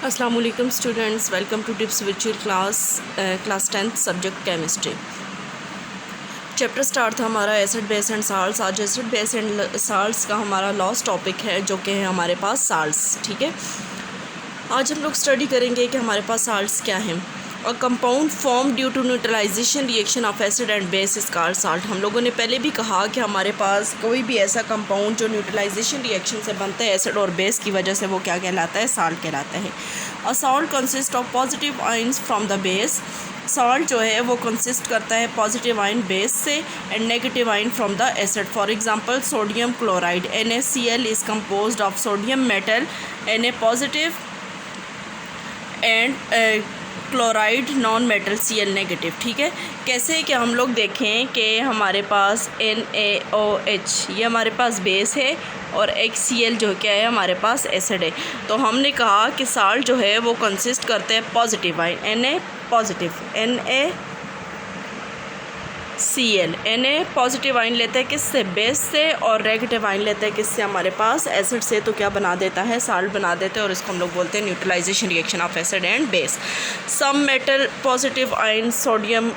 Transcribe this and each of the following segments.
अस्सलाम वालेकुम students, welcome to tips virtual class 10th subject chemistry. Chapter start था हमारा एसिड बेस एंड साल्ट्स। आज एसिड बेस एंड साल्ट्स का हमारा लास्ट टॉपिक है जो कि है हमारे पास साल्ट्स। ठीक है, आज हम लोग स्टडी करेंगे कि हमारे पास साल्ट्स क्या हैं। और compound form due to neutralization reaction of acid and base is called salt. हम लोगों ने पहले भी कहा कि हमारे पास कोई भी ऐसा कंपाउंड जो न्यूट्रलाइजेशन रिएक्शन से बनता है एसिड और बेस की वजह से, वो क्या कहलाता है? साल्ट कहलाता है। A salt consist of positive ions from the base. Salt जो है वो कंसिस्ट करता है पॉजिटिव आयन बेस से and negative ion from the acid. For example sodium chloride NaCl is composed of sodium metal Na positive and chloride non metal Cl negative. ठीक है, कैसे कि हम लोग देखें कि हमारे पास NaOH ये हमारे पास बेस है और HCl जो क्या है हमारे पास एसिड है। तो हमने कहा कि साल्ट जो है वो कंसिस्ट करते हैं positive ion Na positive Na positive ion लेते हैं किससे? बेस से, और नेगेटिव आयन लेते हैं किससे? हमारे पास एसिड से। तो क्या बना देता है? साल्ट बना देते हैं, और इसको हम लोग बोलते हैं neutralisation reaction of acid and base. Some metal positive ion sodium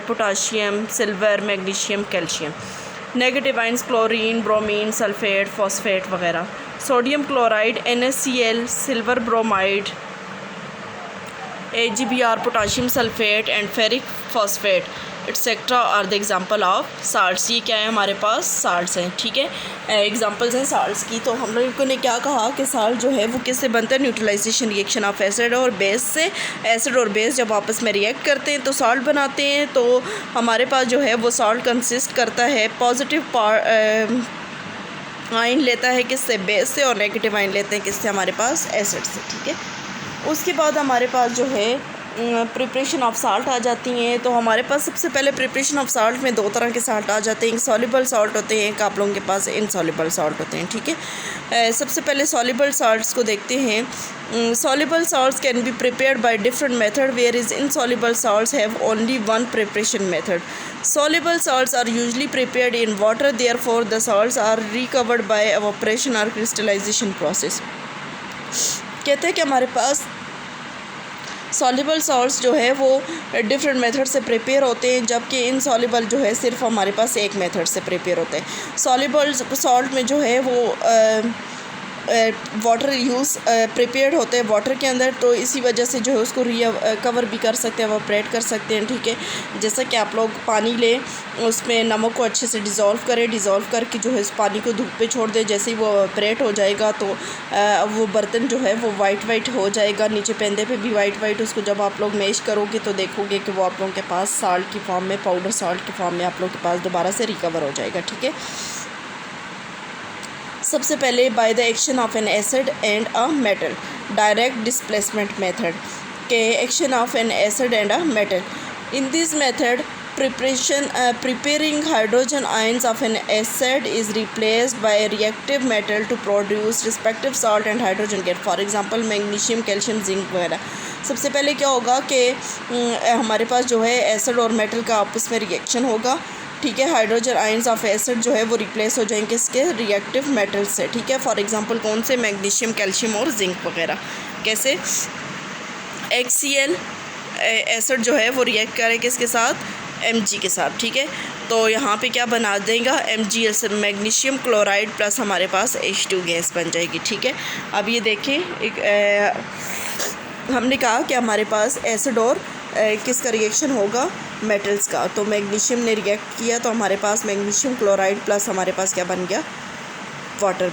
potassium silver magnesium calcium. Negative ions chlorine bromine sulphate phosphate वगैरह। Sodium chloride NaCl silver bromide AgBr potassium sulphate and ferric phosphate etcetera are the example of salts. ये क्या है? हमारे पास salts हैं। ठीक है, examples हैं salts की। तो हम लोगों ने क्या कहा कि साल्ट जो है वो किससे बनता है? न्यूट्रलाइजेशन रिएक्शन ऑफ एसिड और बेस से। एसिड और बेस जब आपस में रिएक्ट करते हैं तो साल्ट बनाते हैं। तो हमारे पास जो है वो साल्ट कंसिस्ट करता है पॉजिटिव आयन लेता है किससे? बेस से, और नेगेटिव आयन लेते हैं किससे? हमारे पास एसिड से। ठीक है, उसके बाद हमारे पास जो है प्रिपरेशन ऑफ साल्ट आ जाती हैं। तो हमारे पास सबसे पहले प्रिपरेशन ऑफ साल्ट में दो तरह के साल्ट आ जाते हैं। एक सॉल्युबल साल्ट होते हैं, एक आप लोगों के पास इनसॉल्युबल साल्ट होते हैं। ठीक है, सबसे पहले सॉल्युबल साल्ट्स को देखते हैं। Soluble salts can be prepared by different method where is insoluble salts have only one preparation method. Soluble salts are usually prepared in water, therefore the salts are recovered by evaporation और crystallization process. कहते हैं कि हमारे पास soluble salts जो है वो different method से प्रिपेयर होते हैं, जबकि इनसॉल्युबल जो है सिर्फ हमारे पास एक मेथड से प्रिपेयर होते हैं। सॉल्युबल साल्ट में जो है वो वाटर यूज़ प्रिपेयर्ड होते हैं वाटर के अंदर, तो इसी वजह से जो है उसको कवर भी कर सकते हैं, एवापोरेट कर सकते हैं। ठीक है, जैसा कि आप लोग पानी लें, उसमें नमक को अच्छे से डिज़ोल्व करें, डिज़ोल्व करके जो है उस पानी को धूप पे छोड़ दें। जैसे ही वो एवापोरेट हो जाएगा तो वो बर्तन जो है वो वाइट हो जाएगा, नीचे पेंदे पे भी वाइट। उसको जब आप लोग मैश करोगे तो देखोगे कि वो आप लोगों के पास साल्ट की फॉर्म में, पाउडर साल्ट की फॉर्म में आप लोग के पास दोबारा से रिकवर हो जाएगा। ठीक है, सबसे पहले by the action of an acid and a metal, direct displacement method के action of an acid and a metal. In this method preparing hydrogen ions of an acid is replaced by a reactive metal to produce respective salt and hydrogen gas, for example magnesium calcium zinc वगैरह। सबसे पहले क्या होगा कि हमारे पास जो है acid और मेटल का आपस में रिएक्शन होगा। ठीक है, हाइड्रोजन आयंस ऑफ एसिड जो है वो रिप्लेस हो जाएंगे इसके रिएक्टिव मेटल से। ठीक है, फॉर एग्जांपल कौन से? मैग्नीशियम कैल्शियम और जिंक वगैरह। कैसे? HCl एसिड जो है वो रिएक्ट करेगा किसके साथ? Mg के साथ। ठीक है, तो यहाँ पे क्या बना देगा? MgS मैग्नीशियम क्लोराइड प्लस हमारे पास H2 गैस बन जाएगी। ठीक है, अब ये देखें, एक हमने कहा कि हमारे पास एसिड और किसका रिएक्शन होगा? मेटल्स का। तो मैग्नीशियम ने रिएक्ट किया तो हमारे पास मैग्नीशियम क्लोराइड प्लस हमारे पास क्या बन गया? वाटर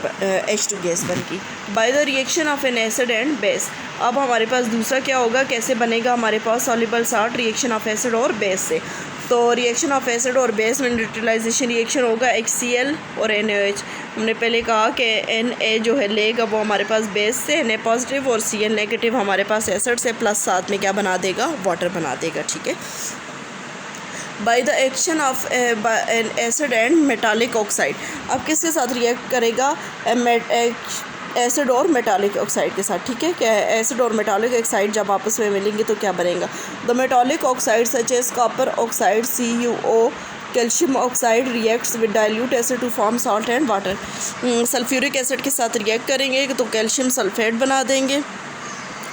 H2 गैस बन गई by the reaction of an acid and base. अब हमारे पास दूसरा क्या होगा? कैसे बनेगा हमारे पास soluble salt? Reaction of acid और बेस से। तो रिएक्शन ऑफ एसिड और बेस में न्यूट्रलाइजेशन रिएक्शन होगा HCl और NaOH। हमने पहले कहा कि Na जो है लेगा वो हमारे पास बेस से, Na पॉजिटिव, और Cl नेगेटिव हमारे पास एसिड से, प्लस साथ में क्या बना देगा? वाटर बना देगा। ठीक है, bye the action of an acid and metallic oxide. अब किसके साथ रिएक्ट करेगा? एसिड और मेटालिक ऑक्साइड के साथ। ठीक है, क्या एसिड और मेटालिक ऑक्साइड जब आपस में मिलेंगे तो क्या बनेगा? The metallic oxide such as copper oxide CuO calcium oxide reacts with dilute acid to form salt and water. Sulphuric acid के साथ रिएक्ट करेंगे तो कैल्शियम सल्फेट बना देंगे,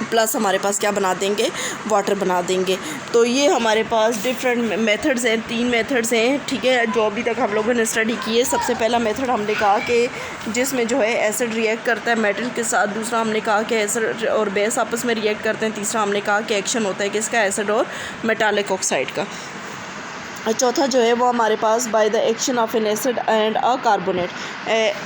प्लस हमारे पास क्या बना देंगे, वाटर बना देंगे। तो ये हमारे पास डिफरेंट मेथड्स हैं, 3 मेथड्स हैं, ठीक है, जो अभी तक हम लोगों ने स्टडी की है। सबसे पहला मेथड हमने कहा कि जिसमें जो है एसिड रिएक्ट करता है मेटल के साथ, दूसरा हमने कहा कि एसिड और बेस आपस में रिएक्ट करते हैं, तीसरा हमने कहा कि एक्शन होता है किसका, एसिड और मेटालिक ऑक्साइड का। चौथा जो है वो हमारे पास by the action of an acid and a carbonate.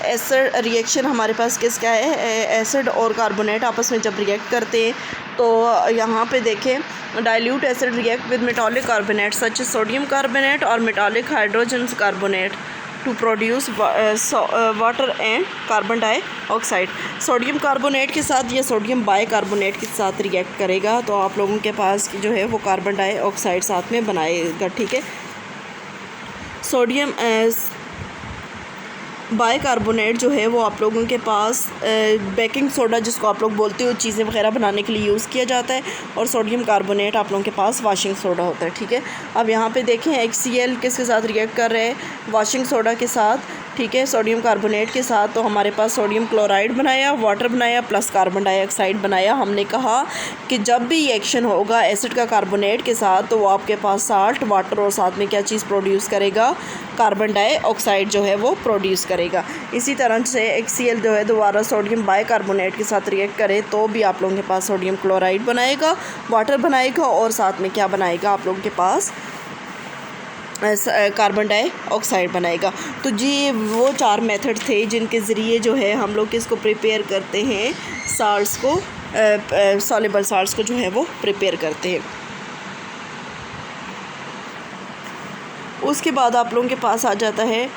Acid reaction हमारे पास किसका है, एसिड और कार्बोनेट आपस में जब रिएक्ट करते हैं तो यहाँ पे देखें dilute acid react with metallic carbonate such sodium carbonate और metallic hydrogen carbonate to produce water and carbon dioxide. Sodium carbonate के साथ या सोडियम बाइकार्बोनेट के साथ रिएक्ट करेगा तो आप लोगों के पास जो है वो कार्बन डाइऑक्साइड साथ में बनाएगा, ठीक है। सोडियम बाइकार्बोनेट जो है वो आप लोगों के पास बेकिंग सोडा जिसको आप लोग बोलते हो चीज़ें वगैरह बनाने के लिए यूज़ किया जाता है, और सोडियम कार्बोनेट आप लोगों के पास वाशिंग सोडा होता है, ठीक है। अब यहाँ पे देखें HCl किसके साथ रिएक्ट कर रहे हैं, वाशिंग सोडा के साथ, ठीक है, सोडियम कार्बोनेट के साथ। तो हमारे पास सोडियम क्लोराइड बनाया, वाटर बनाया, प्लस कार्बन डाइऑक्साइड बनाया। हमने कहा कि जब भी एक्शन होगा एसिड का कार्बोनेट के साथ तो वो आपके पास साल्ट, वाटर और साथ में क्या चीज़ प्रोड्यूस करेगा, कार्बन डाइऑक्साइड जो है वो प्रोड्यूस करेगा। इसी तरह से HCl जो है दोबारा सोडियम बाइकार्बोनेट के साथ रिएक्ट करे तो भी आप लोगों के पास सोडियम क्लोराइड बनाएगा, वाटर बनाएगा और साथ में क्या बनाएगा, आप लोगों के पास कार्बन डाइऑक्साइड बनाएगा। तो जी वो 4 मेथड थे जिनके ज़रिए जो है हम लोग किसको प्रिपेयर करते हैं, साल्ट्स को, सॉल्युबल साल्ट्स को जो है वो प्रिपेयर करते हैं। उसके बाद आप लोगों के पास आ जाता है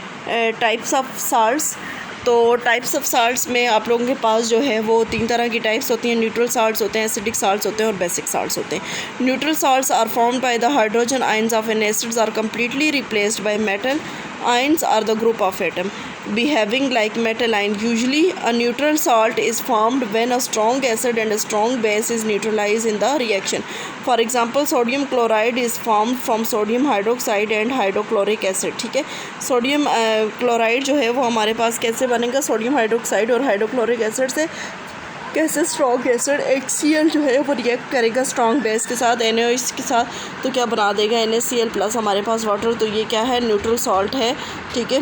टाइप्स ऑफ साल्ट्स। तो टाइप्स ऑफ साल्ट्स में आप लोगों के पास जो है वो 3 तरह की टाइप्स होती हैं, न्यूट्रल साल्ट्स होते हैं, एसिडिक साल्ट्स होते हैं और बेसिक साल्ट्स होते हैं। Neutral salts are formed by the hydrogen ions of an acids are completely replaced by metal ions are the group of atom behaving like metal ion. Usually a neutral salt is formed when a strong acid and a strong base is neutralized in the reaction. For example, sodium chloride is formed from sodium hydroxide and hydrochloric acid, ठीक है। Sodium chloride जो है वो हमारे पास कैसे बनेगा, sodium hydroxide और hydrochloric acid से। कैसे, स्ट्रॉन्ग एसिड HCl जो है वो रिएक्ट करेगा स्ट्रॉन्ग बेस के साथ, NaOH के साथ, तो क्या बना देगा NaCl प्लस हमारे पास वाटर। तो ये क्या है, न्यूट्रल सॉल्ट है, ठीक है,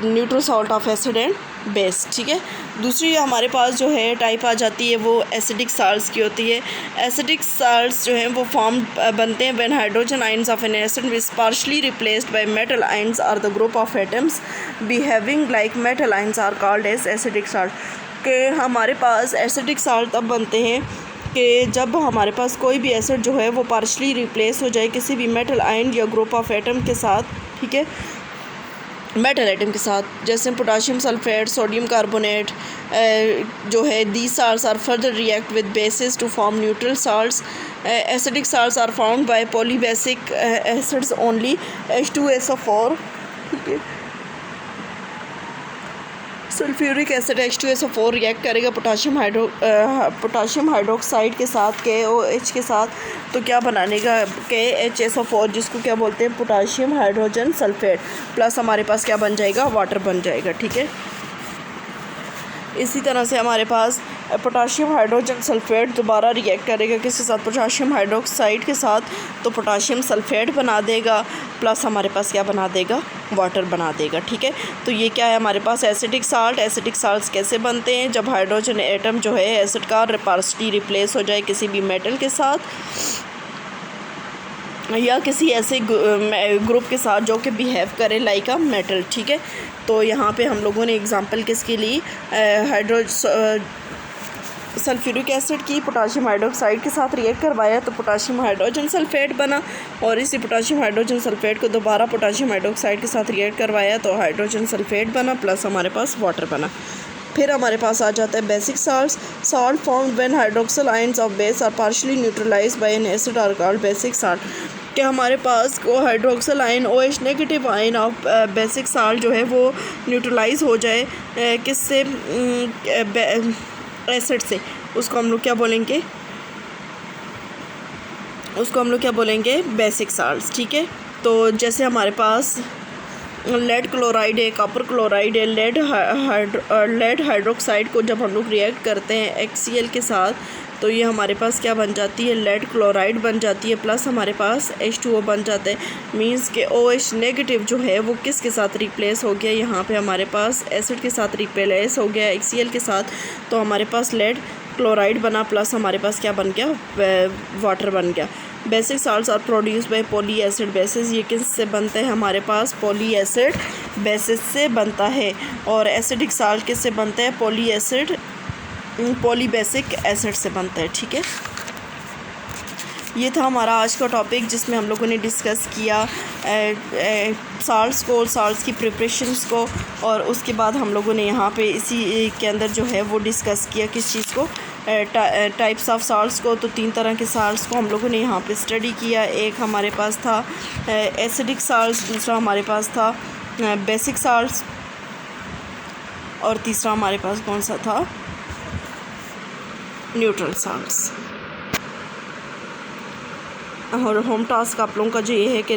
neutral salt of acid and base, ठीक है। दूसरी हमारे पास जो है टाइप आ जाती है वो एसिडिक साल्ट्स की होती है। एसिडिक साल्ट्स जो हैं वो फॉर्म बनते हैं when hydrogen ions of an acid is partly replaced by metal ions are the group of atoms behaving like metal ions are called as acidic salt. के हमारे पास एसिडिक साल्ट तब बनते हैं कि जब हमारे पास कोई भी एसिड जो है वो पार्शली रिप्लेस हो जाए किसी भी मेटल आयन या ग्रुप ऑफ एटम के साथ, ठीक है, मेटल एटम के साथ, जैसे पोटाशियम सल्फेट, सोडियम कार्बोनेट जो है, these salts are further react with bases to form neutral salts. Acidic salts are found by polybasic acids only, H2SO4, ठीक है। सल्फ्यूरिक एसिड H2SO4 रिएक्ट करेगा पोटाशियम हाइड्रोक्साइड के साथ, KOH के साथ, तो क्या बनाने का, KHSO4 जिसको क्या बोलते हैं, पोटाशियम हाइड्रोजन सल्फेट, प्लस हमारे पास क्या बन जाएगा, वाटर बन जाएगा, ठीक है। इसी तरह से हमारे पास पोटाशियम हाइड्रोजन सल्फेट दोबारा रिएक्ट करेगा किसके साथ, पोटाशियम हाइड्रोक्साइड के साथ, तो पोटाशियम सल्फेट बना देगा, प्लस हमारे पास क्या बना देगा, वाटर बना देगा, ठीक है। तो ये क्या है हमारे पास, एसिडिक साल्ट। एसिडिक साल्ट्स कैसे बनते हैं, जब हाइड्रोजन एटम जो है एसिड का पार्शली रिप्लेस हो जाए किसी भी मेटल के साथ या किसी ऐसे ग्रुप के साथ जो कि बिहेव करे लाइक अ मेटल, ठीक है। तो यहाँ पे हम लोगों ने एग्जांपल किसके लिए, सल्फ्यूरिक एसिड की पोटाशियम हाइड्रोक्साइड के साथ रिएक्ट करवाया तो पोटाशियम हाइड्रोजन सल्फेट बना, और इसी पोटाशियम हाइड्रोजन सल्फेट को दोबारा पोटाशियम हाइड्रोक्साइड के साथ रिएक्ट करवाया तो हाइड्रोजन सल्फेट बना, प्लस हमारे पास वाटर बना। फिर हमारे पास आ जाता है basic salts. Salt formed when hydroxyl ions of base are partially neutralized by an acid are called basic salt. कि हमारे पास को hydroxyl ion OH negative ion of basic salt जो है वो न्यूट्रलाइज हो जाए किससे, एसिड से, उसको हम लोग क्या बोलेंगे, बेसिक साल्ट्स, ठीक है। तो जैसे हमारे पास लेड क्लोराइड है, कॉपर क्लोराइड है, लेड हाइड्रोक्साइड को जब हम लोग रिएक्ट करते हैं HCl के साथ तो ये हमारे पास क्या बन जाती है, लेड क्लोराइड बन जाती है, प्लस हमारे पास H2O बन जाता है। मींस के OH नेगेटिव जो है वो किसके साथ रिप्लेस हो गया, यहाँ पे हमारे पास एसिड के साथ रिप्लेस हो गया HCl के साथ। तो हमारे पास लेड क्लोराइड बना, प्लस हमारे पास क्या बन गया, वाटर बन गया। Basic salts are produce by poly acid bases. ये किससे बनते हैं, हमारे पास पॉली एसिड बेसिस से बनता है। और एसिडिक साल्ट किससे बनता है, पॉली बेसिक एसिड से बनता है। ठीक है, ये था हमारा आज का टॉपिक जिसमें हम लोगों ने डिस्कस किया साल्ट्स की प्रिपरेशंस को, और उसके बाद हम लोगों ने यहाँ पे इसी के अंदर जो है वो डिस्कस किया किस चीज़ को, टाइप्स ऑफ साल्ट्स को। तो 3 तरह के साल्ट्स को हम लोगों ने यहाँ पे स्टडी किया। एक हमारे पास था एसिडिक साल्ट्स, दूसरा हमारे पास था बेसिक साल्ट्स, और तीसरा हमारे पास कौन सा था, न्यूट्रल साल्ट्स। और होम टास्क आप लोगों का जो ये है कि